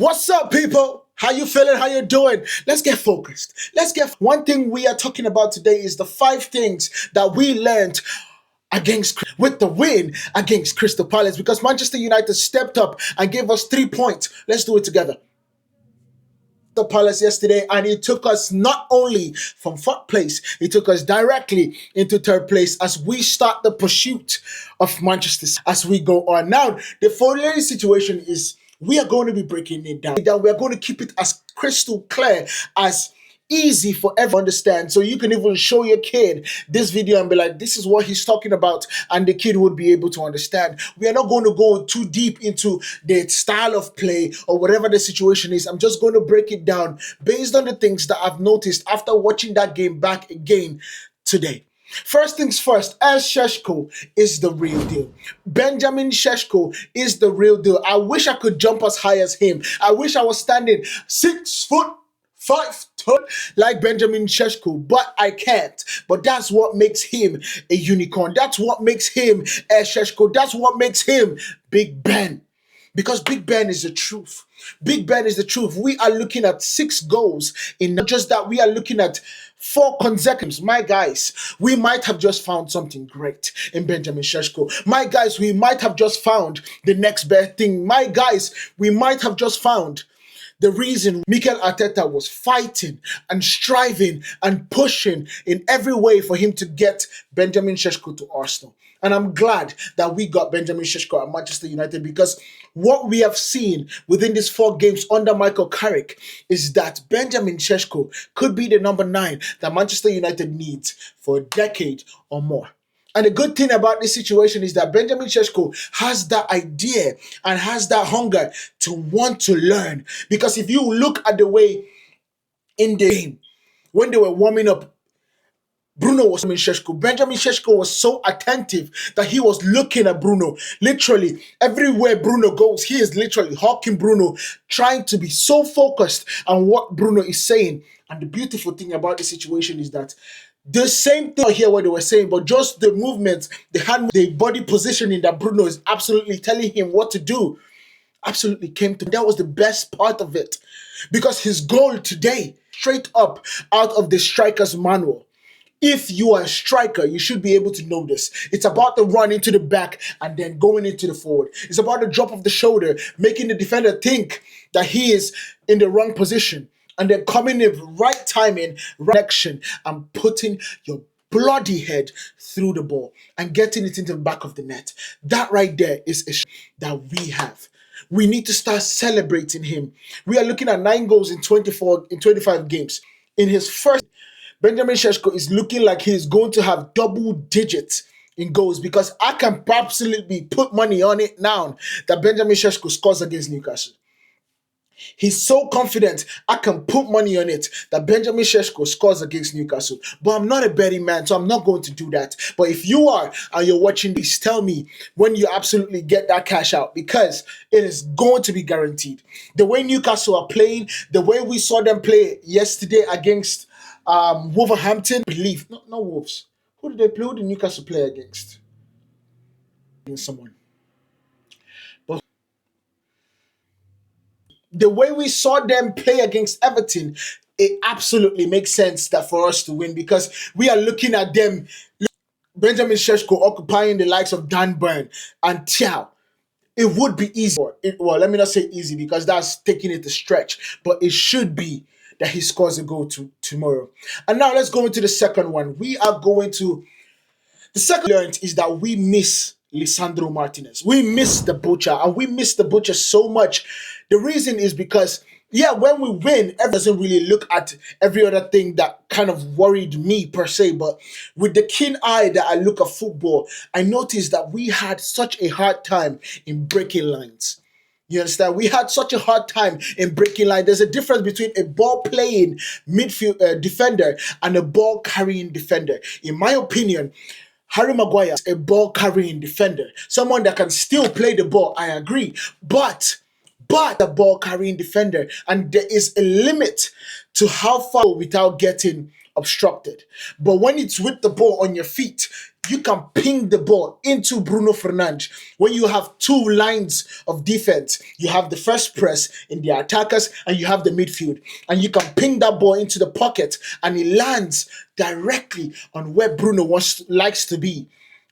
What's up, people? How you feeling? How you doing? Let's get focused. One thing we are talking about today is the 5 things that we learned with the win against Crystal Palace, because Manchester United stepped up and gave us 3 points. Let's do it together. The Palace yesterday, and it took us not only from 4th place, it took us directly into 3rd place as we start the pursuit of Manchester as we go on. Now, the following situation is we are going to be breaking it down. We are going to keep it as crystal clear, as easy for everyone to understand, so you can even show your kid this video and be like, this is what he's talking about, and the kid would be able to understand. We are not going to go too deep into the style of play or whatever the situation is. I'm just going to break it down based on the things that I've noticed after watching that game back again today. First things first, Sesko is the real deal. Benjamin Sesko is the real deal. I wish I could jump as high as him. I wish I was standing 6'5" like Benjamin Sesko, but I can't. But that's what makes him a unicorn. That's what makes him Sesko. That's what makes him Big Ben. Because Big Ben is the truth. Big Ben is the truth. We are looking at 6 goals in not just that, we are looking at 4 consecutives. My guys, we might have just found something great in Benjamin Sesko. My guys, we might have just found the next best thing. My guys, we might have just found the reason Mikel Arteta was fighting and striving and pushing in every way for him to get Benjamin Sesko to Arsenal. And I'm glad that we got Benjamin Sesko at Manchester United, because what we have seen within these 4 games under Michael Carrick is that Benjamin Sesko could be the number 9 that Manchester United needs for a decade or more. And the good thing about this situation is that Benjamin Sesko has that idea and has that hunger to want to learn. Because if you look at the way in the game, when they were warming up, Bruno was Benjamin Sesko was so attentive that he was looking at Bruno. Literally, everywhere Bruno goes, he is literally hawking Bruno, trying to be so focused on what Bruno is saying. And the beautiful thing about the situation is that the same thing here what they were saying, but just the movements, the hand, the body positioning that Bruno is absolutely telling him what to do, absolutely came to. That was the best part of it, because his goal today, straight up out of the striker's manual. If you are a striker, you should be able to know this. It's about the run into the back and then going into the forward. It's about the drop of the shoulder, making the defender think that he is in the wrong position, and then coming in right timing, right action, and putting your bloody head through the ball and getting it into the back of the net. That right there is a that we have. We need to start celebrating him. We are looking at 9 goals in 25 games. In his first, Benjamin Sesko is looking like he is going to have double digits in goals, because I can absolutely put money on it now that Benjamin Sesko scores against Newcastle. He's so confident, I can put money on it that Benjamin Sesko scores against Newcastle. But I'm not a betting man, so I'm not going to do that. But if you are and you're watching this, tell me when you absolutely get that cash out, because it is going to be guaranteed. The way Newcastle are playing, the way we saw them play yesterday against Wolverhampton, not Wolves. Who did they play? Who did Newcastle play against? Someone. But the way we saw them play against Everton, it absolutely makes sense that for us to win, because we are looking at them, Benjamin Sesko occupying the likes of Dan Burn and Thiaw. It would be easy. Well, let me not say easy, because that's taking it a stretch, but it should be that he scores a goal tomorrow. And now let's go into the second one. The second learned is that we miss Lisandro Martinez. We miss the Butcher, and we miss the Butcher so much. The reason is because, yeah, when we win, everyone doesn't really look at every other thing that kind of worried me per se. But with the keen eye that I look at football, I noticed that we had such a hard time in breaking lines. You understand? We had such a hard time in breaking line. There's a difference between a ball-playing midfield defender and a ball-carrying defender. In my opinion, Harry Maguire is a ball-carrying defender. Someone that can still play the ball, I agree. But a ball-carrying defender. And there is a limit to how far without getting obstructed. But when it's with the ball on your feet, you can ping the ball into Bruno Fernandes. When you have two lines of defense, you have the first press in the attackers and you have the midfield, and you can ping that ball into the pocket and it lands directly on where Bruno likes to be.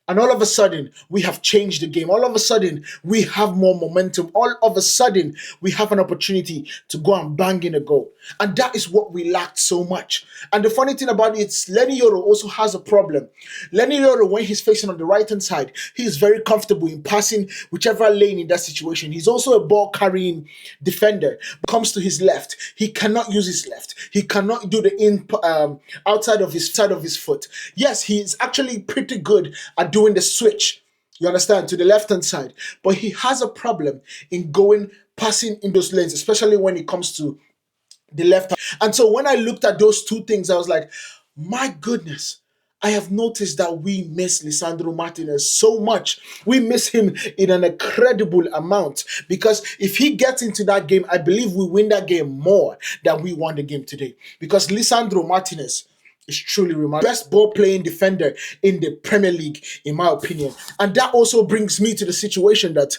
And all of a sudden, we have changed the game. All of a sudden, we have more momentum. All of a sudden, we have an opportunity to go and bang in a goal. And that is what we lacked so much. And the funny thing about it is Lenny Yoro also has a problem. Lenny Yoro, when he's facing on the right-hand side, he is very comfortable in passing whichever lane in that situation. He's also a ball-carrying defender. When it comes to his left, he cannot use his left. He cannot do the outside of his foot. Yes, he is actually pretty good at doing the switch, you understand, to the left-hand side. But he has a problem in passing in those lanes, especially when it comes to the left. And so when I looked at those two things, I was like, my goodness, I have noticed that we miss Lisandro Martinez so much. We miss him in an incredible amount, because if he gets into that game, I believe we win that game more than we won the game today. Because Lisandro Martinez is truly remarkable. Best ball-playing defender in the Premier League, in my opinion. And that also brings me to the situation that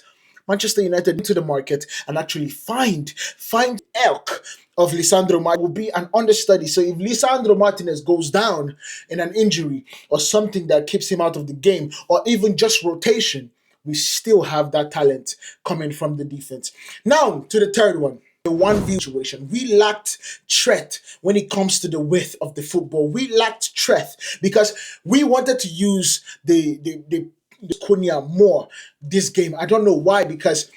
Manchester United into the market and actually find elk of Lisandro Martinez will be an understudy. So if Lisandro Martinez goes down in an injury or something that keeps him out of the game, or even just rotation, we still have that talent coming from the defense. Now to the third one. The 1v situation. We lacked threat when it comes to the width of the football. We lacked threat because we wanted to use the Cunha more this game. I don't know why, because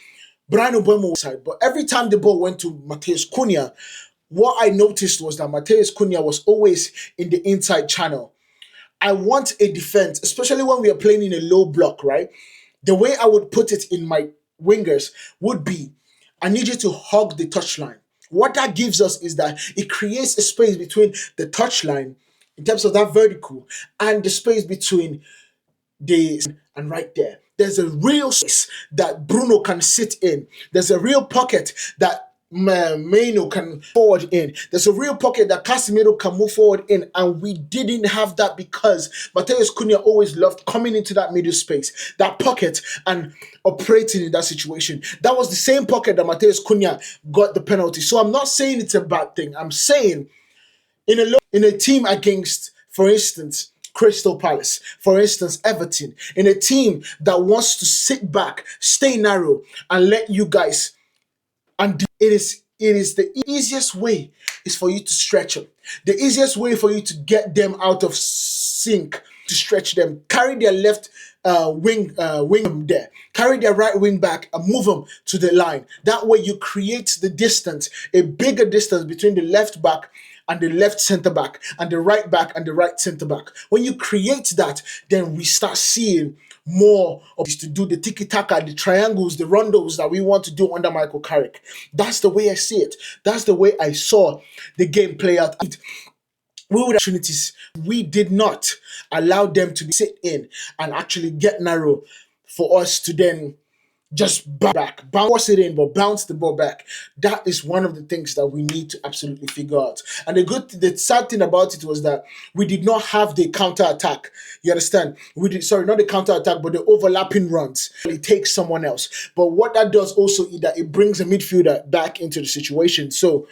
Bruno Fernandes was side, but every time the ball went to Matheus Cunha, what I noticed was that Matheus Cunha was always in the inside channel. I want a defense, especially when we are playing in a low block, right? The way I would put it in my wingers would be, I need you to hug the touchline. What that gives us is that it creates a space between the touchline in terms of that vertical and the space between and right there. There's a real space that Bruno can sit in. There's a real pocket that Maino can forward in. There's a real pocket that Casemiro can move forward in, and we didn't have that because Matheus Cunha always loved coming into that middle space, that pocket, and operating in that situation. That was the same pocket that Matheus Cunha got the penalty. So I'm not saying it's a bad thing. I'm saying in a team against, for instance, Crystal Palace, for instance, Everton, in a team that wants to sit back, stay narrow, and let you guys. And it is the easiest way is for you to stretch them. The easiest way for you to get them out of sync, to stretch them, carry their left wing there, carry their right wing back and move them to the line. That way you create the distance, a bigger distance between the left back and the left centre back and the right back and the right centre back. When you create that, then we start seeing more of this to do the tiki-taka, the triangles, the rondos that we want to do under Michael Carrick. That's the way I see it. That's the way I saw the game play out. We would opportunities. We did not allow them to sit in and actually get narrow for us to then just bounce it in, but bounce the ball back. That is one of the things that we need to absolutely figure out. And the sad thing about it was that we did not have the counter attack. You understand? Not the counter attack, but the overlapping runs. It takes someone else. But what that does also is that it brings a midfielder back into the situation. So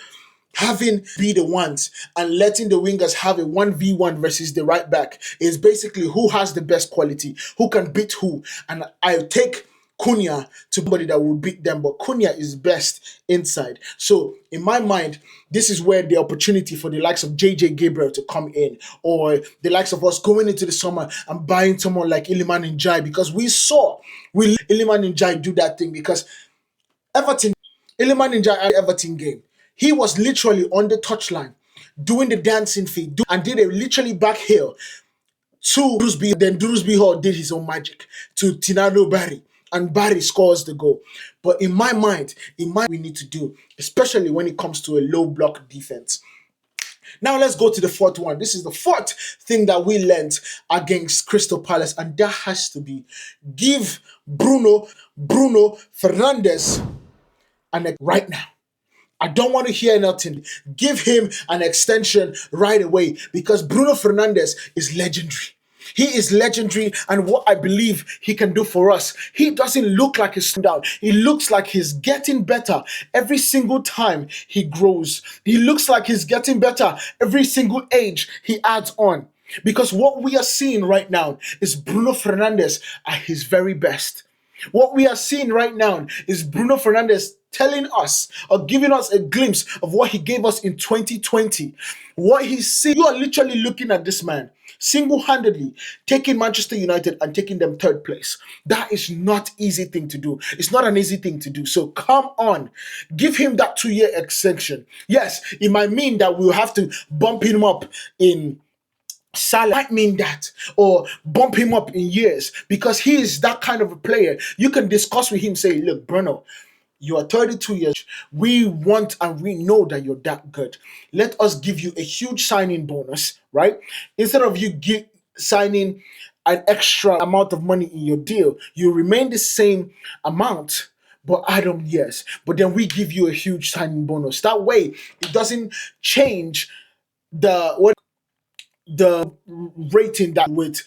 having be the ones and letting the wingers have a 1v1 versus the right back is basically who has the best quality, who can beat who. And I take Cunha to somebody that will beat them, but Cunha is best inside. So in my mind, this is where the opportunity for the likes of JJ Gabriel to come in, or the likes of us going into the summer and buying someone like Iliman Ndiaye, because we saw Iliman Ndiaye do that thing, because Iliman Ndiaye at Everton game, he was literally on the touchline doing the dancing feet and did a literally back heel to Drewsby. Then Drewsby Hall did his own magic to Tinado Barry, and Barry scores the goal. But in my mind, we need to do, especially when it comes to a low block defense. Now let's go to the fourth one. This is the fourth thing that we learned against Crystal Palace, and that has to be give Bruno Fernandes right now. I don't want to hear nothing. Give him an extension right away, because Bruno Fernandes is legendary. He is legendary, and what I believe he can do for us, he doesn't look like he's down. He looks like he's getting better every single time he grows. He looks like he's getting better every single age he adds on. Because what we are seeing right now is Bruno Fernandes at his very best. What we are seeing right now is Bruno Fernandes telling us or giving us a glimpse of what he gave us in 2020. What he's seeing, you are literally looking at this man single-handedly taking Manchester United and taking them third place. That is not easy thing to do. It's not an easy thing to do. So come on, give him that 2-year extension. Yes, it might mean that we'll have to bump him up in Salah, might mean that, or bump him up in years, because he is that kind of a player. You can discuss with him, say, look, Bruno, you are 32 years. We want and we know that you're that good. Let us give you a huge signing bonus, right? Instead of you signing an extra amount of money in your deal, you remain the same amount, but add on years. But then we give you a huge signing bonus. That way, it doesn't change the rating that with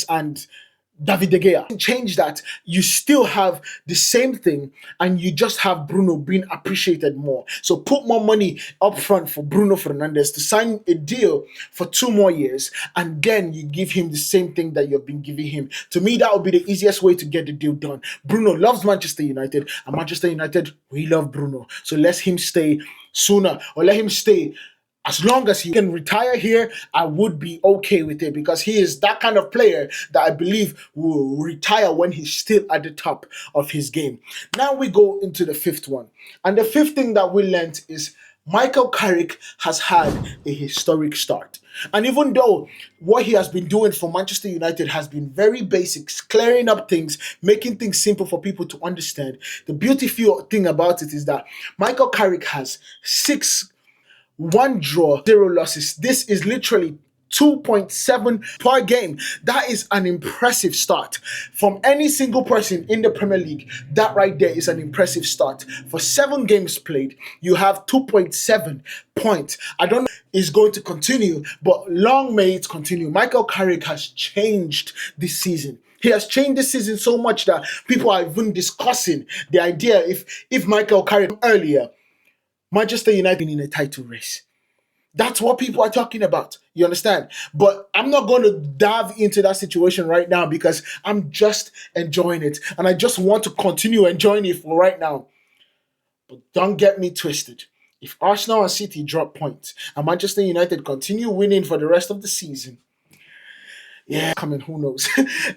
and David De Gea. Change that. You still have the same thing, and you just have Bruno being appreciated more. So put more money up front for Bruno Fernandes to sign a deal for 2 more years, and then you give him the same thing that you've been giving him. To me, that would be the easiest way to get the deal done. Bruno loves Manchester United, and Manchester United, we love Bruno. So let him stay sooner, or let him stay as long as he can retire here. I would be okay with it, because he is that kind of player that I believe will retire when he's still at the top of his game. Now we go into the 5th one. And the 5th thing that we learned is Michael Carrick has had a historic start. And even though what he has been doing for Manchester United has been very basic, clearing up things, making things simple for people to understand, the beautiful thing about it is that Michael Carrick has 1 draw, 0 losses. This is literally 2.7 per game. That is an impressive start from any single person in the Premier League. That right there is an impressive start. For 7 games played, you have 2.7 points. I don't know if it's going to continue, but long may it continue. Michael Carrick has changed this season. He has changed this season so much that people are even discussing the idea if Michael Carrick earlier, Manchester United in a title race. That's what people are talking about. You understand? But I'm not going to dive into that situation right now, because I'm just enjoying it. And I just want to continue enjoying it for right now. But don't get me twisted. If Arsenal and City drop points and Manchester United continue winning for the rest of the season, yeah, coming, who knows?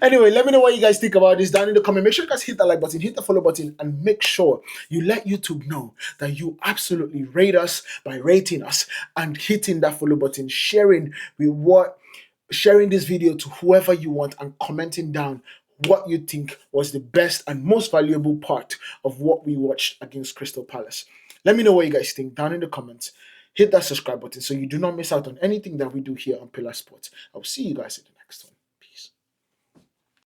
Anyway, let me know what you guys think about this down in the comment. Make sure you guys hit that like button, hit the follow button, and make sure you let YouTube know that you absolutely rate us by rating us and hitting that follow button, sharing this video to whoever you want, and commenting down what you think was the best and most valuable part of what we watched against Crystal Palace. Let me know what you guys think down in the comments. Hit that subscribe button so you do not miss out on anything that we do here on Pillar Sports. I'll see you guys in the